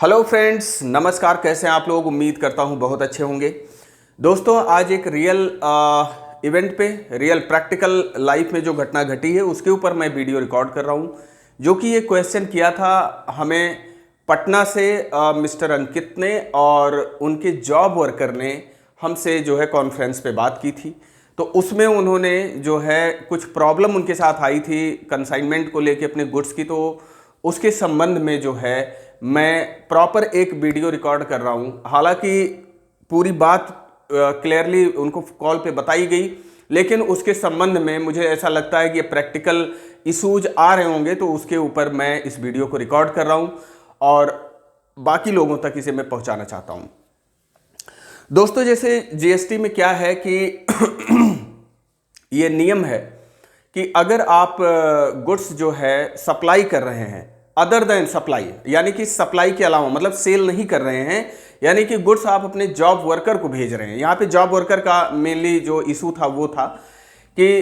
Hello friends, नमस्कार। कैसे हैं आप लोग? उम्मीद करता हूं बहुत अच्छे होंगे। दोस्तों, आज एक रियल इवेंट पे, रियल प्रैक्टिकल लाइफ में जो घटना घटी है उसके ऊपर मैं वीडियो रिकॉर्ड कर रहा हूं। जो कि ये क्वेश्चन किया था हमें पटना से मिस्टर अंकित ने, और उनके जॉब वर्कर ने हमसे जो है कॉन्फ्रेंस पे बात की थी। तो उसमें उन्होंने जो है कुछ प्रॉब्लम उनके साथ आई थी कंसाइनमेंट को लेके अपने गुड्स की। तो उसके संबंध में जो है मैं प्रॉपर एक वीडियो रिकॉर्ड कर रहा हूं। हालांकि पूरी बात क्लियरली उनको कॉल पे बताई गई, लेकिन उसके संबंध में मुझे ऐसा लगता है कि ये प्रैक्टिकल इश्यूज आ रहे होंगे, तो उसके ऊपर मैं इस वीडियो को रिकॉर्ड कर रहा हूं और बाकी लोगों तक इसे मैं पहुंचाना चाहता हूं। दोस्तों, जैसे जीएसटी में क्या है कि ये नियम है कि अगर आप गुड्स जो है सप्लाई कर रहे हैं अदर देन सप्लाई, यानी कि सप्लाई के अलावा, मतलब सेल नहीं कर रहे हैं, यानी कि गुड्स आप अपने जॉब वर्कर को भेज रहे हैं। यहाँ पे जॉब वर्कर का मेनली जो इशू था वो था कि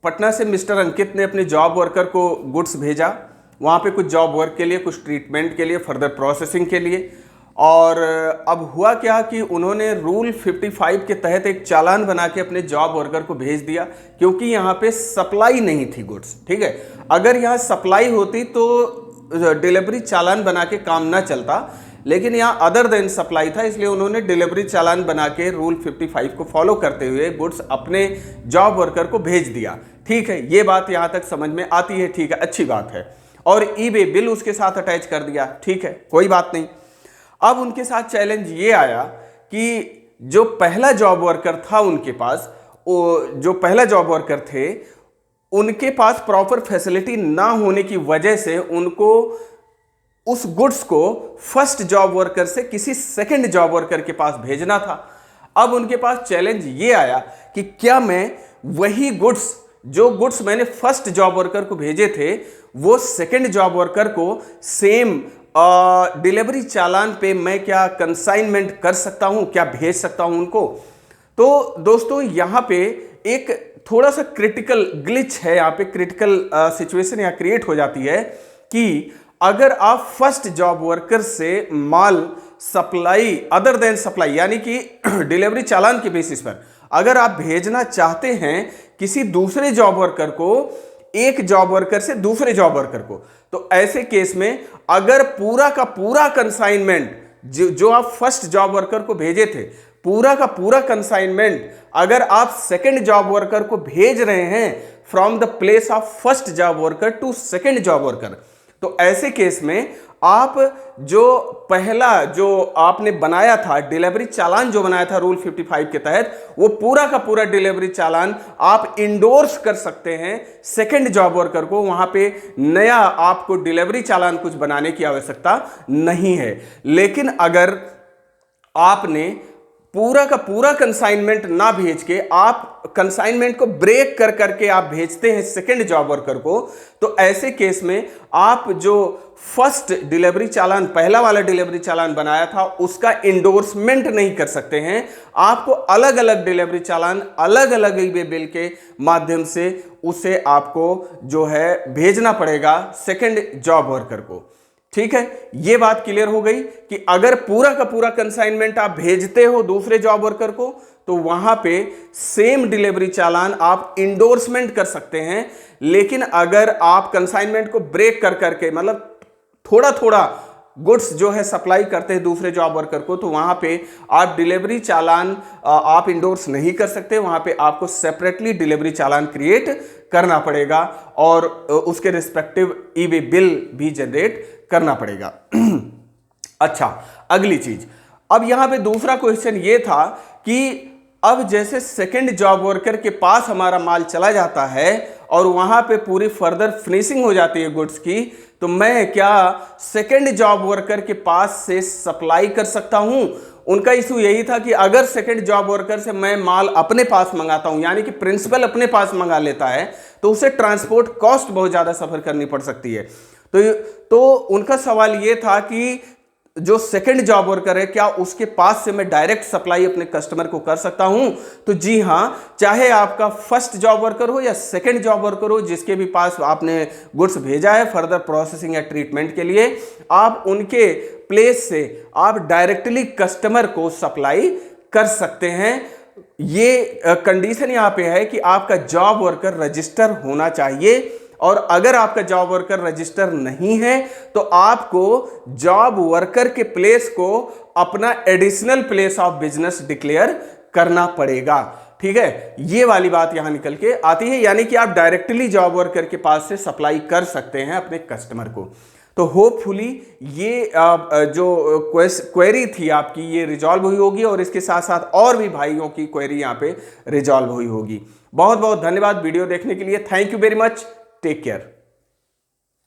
पटना से मिस्टर अंकित ने अपने जॉब वर्कर को गुड्स भेजा, वहाँ पे कुछ जॉब वर्क के लिए, कुछ ट्रीटमेंट के लिए, फर्दर प्रोसेसिंग के लिए। और अब हुआ क्या कि उन्होंने रूल 55 के तहत एक चालान बना के अपने जॉब वर्कर को भेज दिया, क्योंकि यहाँ पे सप्लाई नहीं थी गुड्स। ठीक है, अगर यहाँ सप्लाई होती तो डिलीवरी चालान बना के काम ना चलता, लेकिन यहाँ अदर देन सप्लाई था, इसलिए उन्होंने डिलीवरी चालान बना के रूल 55 को फॉलो करते हुए गुड्स अपने जॉब वर्कर को भेज दिया। ठीक है, ये बात यहाँ तक समझ में आती है। ठीक है, अच्छी बात है। और ई-वे बिल उसके साथ अटैच कर दिया। ठीक है, कोई बात नहीं। अब उनके साथ चैलेंज ये आया कि जो पहला जॉब वर्कर था उनके पास, जो पहला जॉब वर्कर थे उनके पास प्रॉपर फैसिलिटी ना होने की वजह से उनको उस गुड्स को फर्स्ट जॉब वर्कर से किसी सेकंड जॉब वर्कर के पास भेजना था। अब उनके पास चैलेंज ये आया कि क्या मैं वही गुड्स, जो गुड्स मैंने फर्स्ट जॉब वर्कर को भेजे थे, वो सेकंड जॉब वर्कर को सेम डिलीवरी चालान पे मैं क्या कंसाइनमेंट कर सकता हूं, क्या भेज सकता हूं उनको। तो दोस्तों, यहां पे एक थोड़ा सा क्रिटिकल ग्लिच है, यहां पे क्रिटिकल सिचुएशन यहां क्रिएट हो जाती है कि अगर आप फर्स्ट जॉब वर्कर से माल सप्लाई अदर देन सप्लाई, यानी कि डिलीवरी चालान के बेसिस पर अगर आप भेजना चाहते हैं किसी दूसरे जॉब वर्कर को, एक जॉब वर्कर से दूसरे जॉब वर्कर को, तो ऐसे केस में अगर पूरा का पूरा कंसाइनमेंट जो आप फर्स्ट जॉब वर्कर को भेजे थे, पूरा का पूरा कंसाइनमेंट अगर आप सेकंड जॉब वर्कर को भेज रहे हैं from the place of first job worker to second job worker, तो ऐसे केस में आप जो पहला जो आपने बनाया था डिलीवरी चालान, जो बनाया था रूल 55 के तहत, वो पूरा का पूरा डिलीवरी चालान आप इंडोर्स कर सकते हैं सेकंड जॉब वर्कर को। वहां पे नया आपको डिलीवरी चालान कुछ बनाने की आवश्यकता नहीं है। लेकिन अगर आपने पूरा का पूरा कंसाइनमेंट ना भेज के आप कंसाइनमेंट को ब्रेक कर करके आप भेजते हैं सेकंड जॉब वर्कर को, तो ऐसे केस में आप जो फर्स्ट डिलीवरी चालान, पहला वाला डिलीवरी चालान बनाया था, उसका इंडोर्समेंट नहीं कर सकते हैं। आपको अलग अलग डिलीवरी चालान, अलग अलग ई-वे बिल के माध्यम से उसे आपको जो है भेजना पड़ेगा सेकंड जॉब वर्कर को। ठीक है, यह बात क्लियर हो गई कि अगर पूरा का पूरा कंसाइनमेंट आप भेजते हो दूसरे जॉब वर्कर को, तो वहां पे सेम डिलीवरी चालान आप इंडोर्समेंट कर सकते हैं। लेकिन अगर आप कंसाइनमेंट को ब्रेक कर करके, मतलब थोड़ा थोड़ा गुड्स जो है सप्लाई करते हैं दूसरे जॉब वर्कर को, तो वहां पे आप डिलीवरी चालान आप इंडोर्स नहीं कर सकते। वहां पे आपको सेपरेटली डिलीवरी चालान क्रिएट करना पड़ेगा और उसके रिस्पेक्टिव ई-वे बिल भी जनरेट करना पड़ेगा। अच्छा, अगली चीज, अब यहां पे दूसरा क्वेश्चन ये था कि अब जैसे सेकंड जॉब वर्कर के पास हमारा माल चला जाता है और वहां पे पूरी फर्दर फिनिशिंग हो जाती है गुड्स की, तो मैं क्या सेकंड जॉब वर्कर के पास से सप्लाई कर सकता हूं? उनका इशू यही था कि अगर सेकंड जॉब वर्कर से मैं माल अपने पास मंगाता हूं, यानी कि प्रिंसिपल अपने पास मंगा लेता है, तो उसे ट्रांसपोर्ट कॉस्ट बहुत ज्यादा सफर करनी पड़ सकती है। तो उनका सवाल यह था कि जो सेकंड जॉब वर्कर है, क्या उसके पास से मैं डायरेक्ट सप्लाई अपने कस्टमर को कर सकता हूं? तो जी हां, चाहे आपका फर्स्ट जॉब वर्कर हो या सेकंड जॉब वर्कर हो, जिसके भी पास आपने गुड्स भेजा है फर्दर प्रोसेसिंग या ट्रीटमेंट के लिए, आप उनके प्लेस से आप डायरेक्टली कस्टमर को सप्लाई कर सकते हैं। ये कंडीशन यहां पे है कि आपका जॉब वर्कर रजिस्टर होना चाहिए, और अगर आपका जॉब वर्कर रजिस्टर नहीं है तो आपको जॉब वर्कर के प्लेस को अपना additional place of business declare करना पड़ेगा। ठीक है, ये वाली बात यहां निकल के आती है, यानी कि आप डायरेक्टली जॉब वर्कर के पास से सप्लाई कर सकते हैं अपने कस्टमर को। तो होपफुली ये जो क्वेरी थी आपकी, ये रिजॉल्व हुई होगी, और इसके साथ साथ और भी भाइयों की क्वेरी यहां पे रिजॉल्व हुई होगी। बहुत बहुत धन्यवाद वीडियो देखने के लिए। Thank you very much. Take care.